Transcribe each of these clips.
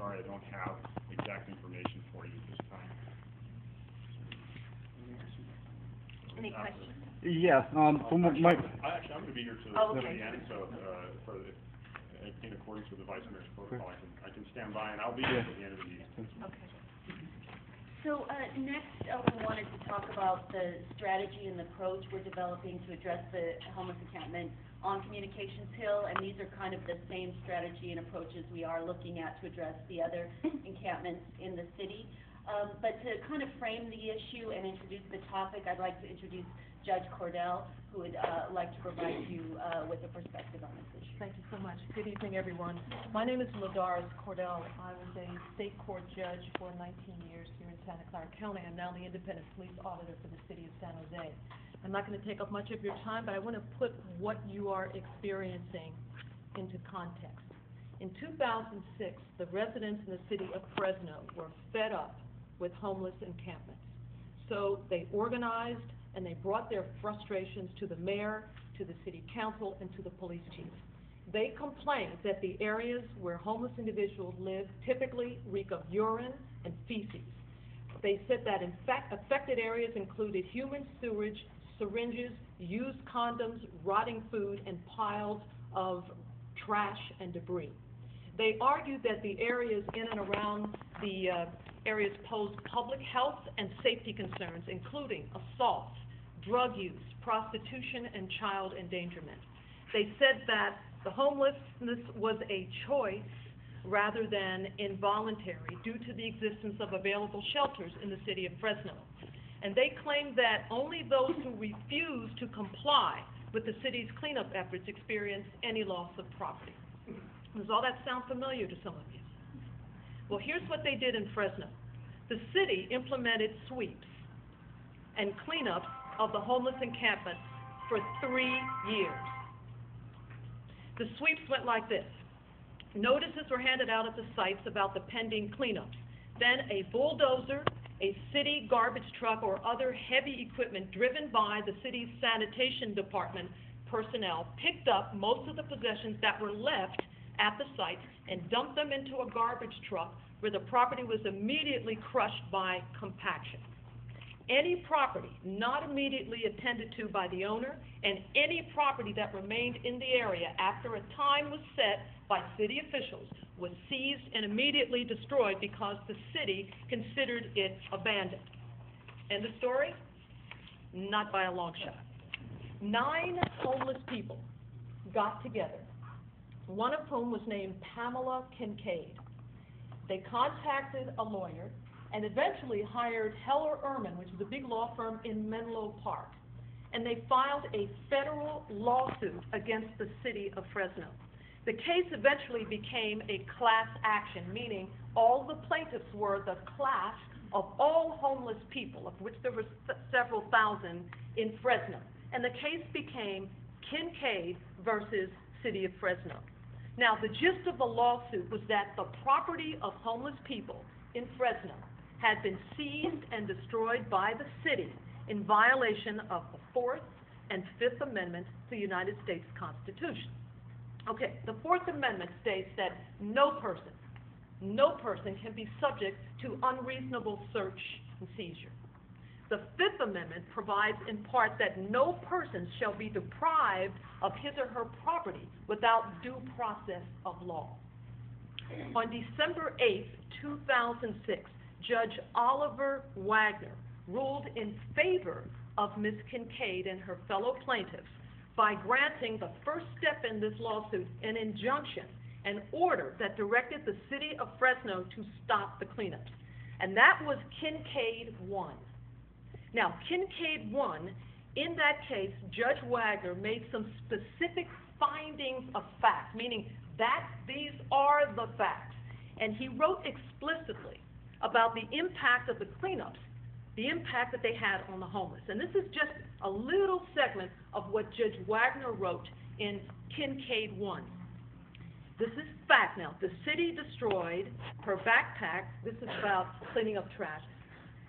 sorry, I don't have exact information for you this time. Any questions? Yeah, from my, Actually, I'm going to be here to Oh, the okay. end, so in accordance with the Vice Mayor's protocol, I can stand by, and I'll be here at the end of the meeting. Okay. So, next, we wanted to talk about the strategy and the approach we're developing to address the homeless encampment on Communications Hill, and these are kind of the same strategy and approaches we are looking at to address the other encampments in the city. But to kind of frame the issue and introduce the topic, I'd like to introduce Judge Cordell, who would like to provide you with a perspective on this issue. Thank you so much. Good evening, everyone. My name is Ladoris Cordell. I was a state court judge for 19 years here in Santa Clara County. I'm now the Independent Police Auditor for the City of San Jose. I'm not going to take up much of your time, but I want to put what you are experiencing into context. In 2006, the residents in the city of Fresno were fed up with homeless encampments. So they organized and they brought their frustrations to the mayor, to the city council, and to the police chief. They complained that the areas where homeless individuals live typically reek of urine and feces. They said that in fact affected areas included human sewage, syringes, used condoms, rotting food, and piles of trash and debris. They argued that the areas in and around the areas posed public health and safety concerns, including assault, drug use, prostitution, and child endangerment. They said that the homelessness was a choice rather than involuntary due to the existence of available shelters in the city of Fresno. And they claimed that only those who refused to comply with the city's cleanup efforts experienced any loss of property. Does all that sound familiar to some of you? Well, here's what they did in Fresno. The city implemented sweeps and cleanups of the homeless encampments for 3 years. The sweeps went like this. Notices were handed out at the sites about the pending cleanups. Then a bulldozer, a city garbage truck, or other heavy equipment driven by the city's sanitation department personnel picked up most of the possessions that were left at the site and dumped them into a garbage truck where the property was immediately crushed by compaction. Any property not immediately attended to by the owner and any property that remained in the area after a time was set by city officials was seized and immediately destroyed because the city considered it abandoned. End of story? Not by a long shot. 9 homeless people got together, one of whom was named Pamela Kincade. They contacted a lawyer and eventually hired Heller Ehrman, which is a big law firm in Menlo Park. And they filed a federal lawsuit against the city of Fresno. The case eventually became a class action, meaning all the plaintiffs were the class of all homeless people, of which there were several thousand in Fresno. And the case became Kincade versus City of Fresno. Now, the gist of the lawsuit was that the property of homeless people in Fresno had been seized and destroyed by the city in violation of the 4th and 5th Amendments to the United States Constitution. Okay, the 4th Amendment states that no person can be subject to unreasonable search and seizure. The 5th Amendment provides in part that no person shall be deprived of his or her property without due process of law. On December 8, 2006, Judge Oliver Wagner ruled in favor of Ms. Kincade and her fellow plaintiffs by granting the first step in this lawsuit, an injunction, an order that directed the city of Fresno to stop the cleanups. And that was Kincade 1. Now, Kincade 1, in that case, Judge Wagner made some specific findings of fact, meaning that these are the facts. And he wrote explicitly about the impact of the cleanups, the impact that they had on the homeless. And this is just a little segment of what Judge Wagner wrote in Kincade 1. This is fact now. The city destroyed her backpack. This is about cleaning up trash.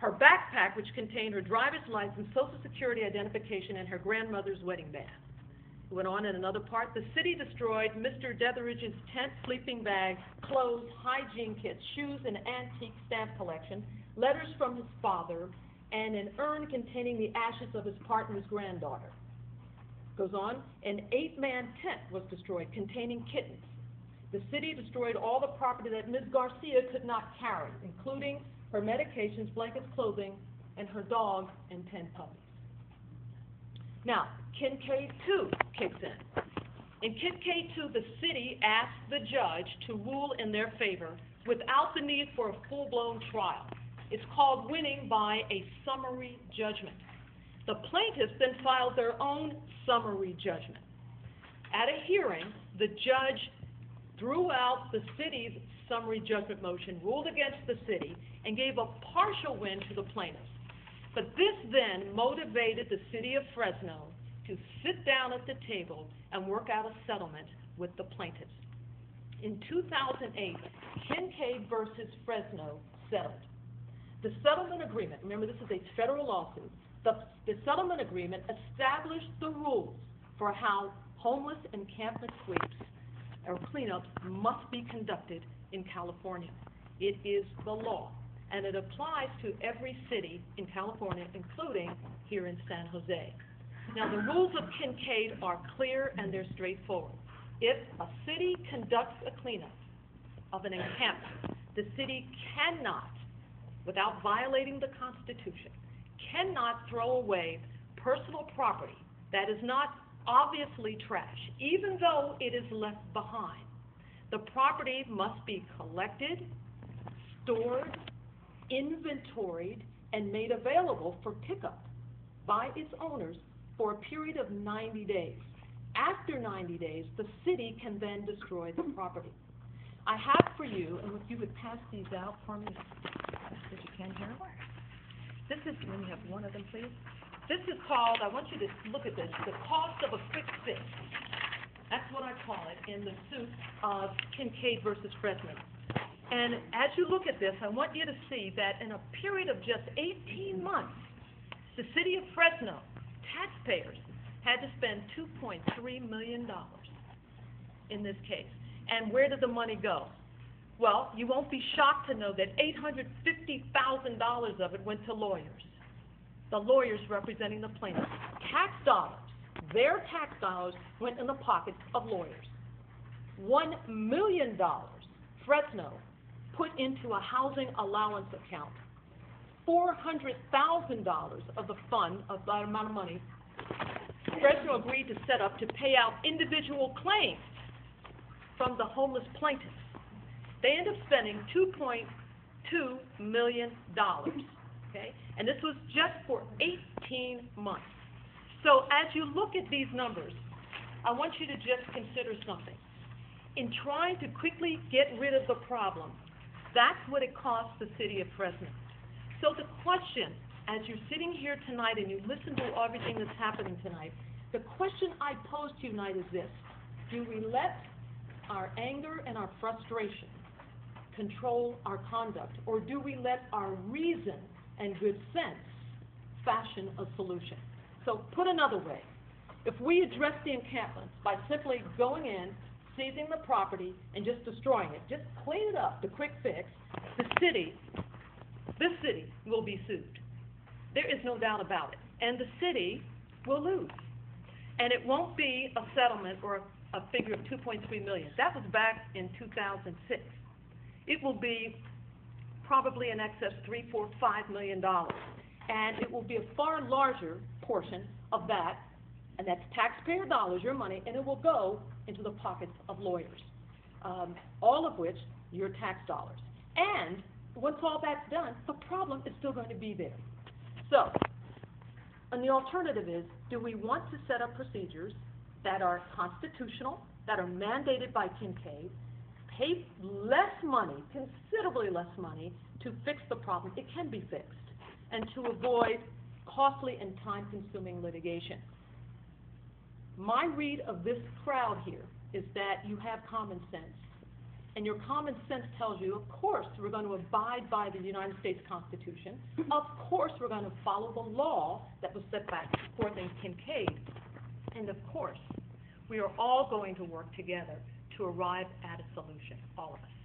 Her backpack, which contained her driver's license, Social Security identification, and her grandmother's wedding band. It went on in another part. The city destroyed Mr. Detheridge's tent, sleeping bag, clothes, hygiene kits, shoes, an antique stamp collection, letters from his father, and an urn containing the ashes of his partner's granddaughter. Goes on, an 8-man tent was destroyed containing kittens. The city destroyed all the property that Ms. Garcia could not carry, including her medications, blankets, clothing, and her dog and 10 puppies. Now, Kincade 2 kicks in. In Kincade 2, the city asked the judge to rule in their favor without the need for a full-blown trial. It's called winning by a summary judgment. The plaintiffs then filed their own summary judgment. At a hearing, the judge threw out the city's summary judgment motion, ruled against the city, and gave a partial win to the plaintiffs. But this then motivated the city of Fresno to sit down at the table and work out a settlement with the plaintiffs. In 2008, Kincade versus Fresno settled. The settlement agreement, remember this is a federal lawsuit, the settlement agreement established the rules for how homeless encampment sweeps or cleanups must be conducted in California. It is the law, and it applies to every city in California, including here in San Jose. Now, the rules of Kincade are clear and they're straightforward. If a city conducts a cleanup of an encampment, the city cannot, without violating the Constitution, cannot throw away personal property that is not obviously trash, even though it is left behind. The property must be collected, stored, inventoried, and made available for pickup by its owners for a period of 90 days. After 90 days, the city can then destroy the property. I have for you, and if you would pass these out for me, if you can here. This is, let me have one of them, please. This is called, I want you to look at this, the cost of a quick fix. That's what I call it in the suit of Kincade versus Fresno. And as you look at this, I want you to see that in a period of just 18 months, the city of Fresno, taxpayers, had to spend $2.3 million in this case. And where did the money go? Well, you won't be shocked to know that $850,000 of it went to lawyers. The lawyers representing the plaintiffs. Tax dollars, their tax dollars went in the pockets of lawyers. $1 million Fresno put into a housing allowance account. $400,000 of the fund, of that amount of money, Fresno agreed to set up to pay out individual claims from the homeless plaintiffs. They ended up spending $2.2 million, okay? And this was just for 18 months. So as you look at these numbers, I want you to just consider something. In trying to quickly get rid of the problem, that's what it costs the city of Fresno. So the question, as you're sitting here tonight and you listen to everything that's happening tonight, the question I pose to you tonight is this: do we let our anger and our frustration control our conduct, or do we let our reason and good sense fashion a solution? So put another way, if we address the encampments by simply going in, seizing the property, and just destroying it, just clean it up, the quick fix, this city will be sued. There is no doubt about it. And the city will lose. And it won't be a settlement or a figure of $2.3 million. That was back in 2006. It will be probably in excess of $3, $4, $5 million. And it will be a far larger portion of that, and that's taxpayer dollars, your money, and it will go into the pockets of lawyers, all of which your tax dollars. And once all that's done, the problem is still going to be there. So, and the alternative is, do we want to set up procedures that are constitutional, that are mandated by Kincade, pay less money, considerably less money, to fix the problem? It can be fixed, and to avoid costly and time-consuming litigation. My read of this crowd here is that you have common sense. And your common sense tells you, of course, we're going to abide by the United States Constitution. Of course, we're going to follow the law that was set back forth in Kincade. And of course, We are all going to work together to arrive at a solution, all of us.